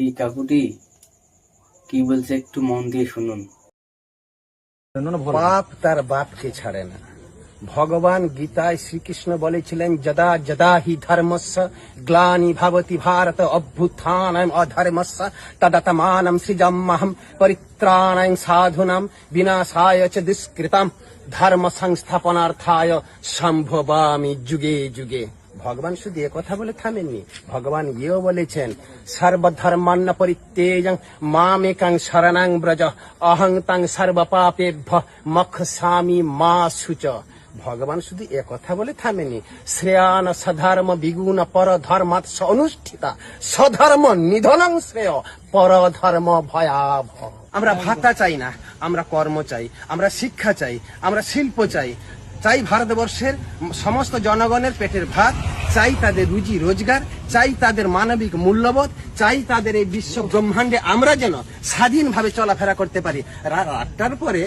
এই কাকুটি কি বলছে একটু মন দিয়ে শুনুন। পাপ তার বাপকে ছাড়ে না। ভগবান গীতায় শ্রীকৃষ্ণ বলেছিলেন, যদা যদা হি ধর্মস্য গ্লানি ভবতি ভারত অভ্যুত্থানম অধর্মস্য তদাত্মানম সৃজম্যহম পরিত্রাণায় সাধুনাম বিনাশায় চ দুষ্কৃতম ধর্ম সংস্থাপনার্থায় সম্ভবামি যুগে যুগে। ভগবান শুধু এ কথা বলে থামেননি, ভগবান ইয়েও বলেছেন, সর্বধর্মান্ন পরিত্যেজং মামেকং শরণং ব্রজ অহং তং সর্বপাপেভ্য মোক্ষয়ামি মা শুচ। ভগবান শুধু এ কথা বলে থামেনি, শ্রেয়ান সধর্ম বিগুণ পরধর্মাৎ অনুষ্ঠিতা স্বধর্ম নিধনং শ্রেয় পরধর্ম ভয়াবহ। আমরা ভাতা চাই না, আমরা কর্ম চাই, আমরা শিক্ষা চাই, আমরা শিল্প চাই, চাই ভারতবর্ষের সমস্ত জনগণের পেটের ভাত, চাই তাদের রুজি রোজগার, চাই তাদের মানবিক মূল্যবোধ, চাই তাদের এই বিশ্ব ব্রহ্মাণ্ডে আমরা যেন স্বাধীনভাবে চলাফেরা করতে পারি। রাত 8টার পরে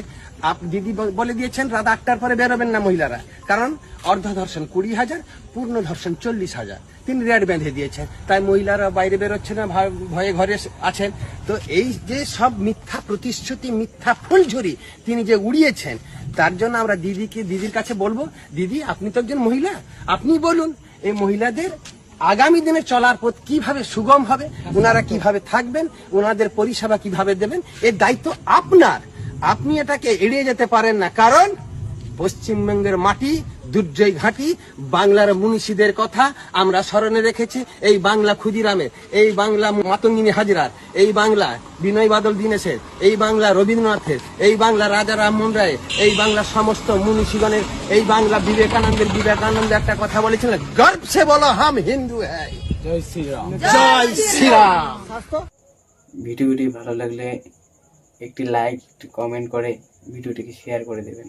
দিদি বলে দিয়েছেন, রাত 8টার পরে বেরোবেন না মহিলারা, কারণ অর্ধ ধর্ষণ 20,000, পূর্ণ ধর্ষণ 40,000 তিনি রেড বেঁধে দিয়েছেন। তাই মহিলারা বাইরে বেরোচ্ছে না, ভয়ে ঘরে আছেন। তো এই যে সব মিথ্যা প্রতিশ্রুতি, মিথ্যা ফুলঝুরি তিনি যে উড়িয়েছেন, তার জন্য আমরা দিদির কাছে বলবো, দিদি আপনি তো একজন মহিলা, আপনি বলুন এই মহিলাদের আগামী দিনে চলার পথ কিভাবে সুগম হবে, ওনারা কিভাবে থাকবেন, ওনাদের পরিষেবা কিভাবে দেবেন, এর দায়িত্ব আপনার। আপনি এটাকে এড়িয়ে যেতে পারেন না, কারণ পশ্চিমবঙ্গের মাটি দুর্জয় ঘাঁটি, বাংলার মনীষীদের কথা আমরা স্মরণে রেখেছি। এই বাংলা ক্ষুদিরামের, এই বাংলা মাতঙ্গিনী হাজরার, এই বাংলা বিনয় বাদল দীনেশের, এই বাংলা রবীন্দ্রনাথের, এই বাংলা রাজা রামমোহন রায়ের, এই বাংলা সমস্ত মনীষীগণের, এই বাংলা বিবেকানন্দ একটা কথা বলেছিলেন, গর্ব সে বলো হাম হিন্দু হ্যায়। জয় শ্রীরাম। জয় শ্রীরাম। ভিডিওটি ভালো লাগলে একটি লাইক, কমেন্ট করে ভিডিওটিকে শেয়ার করে দেবেন।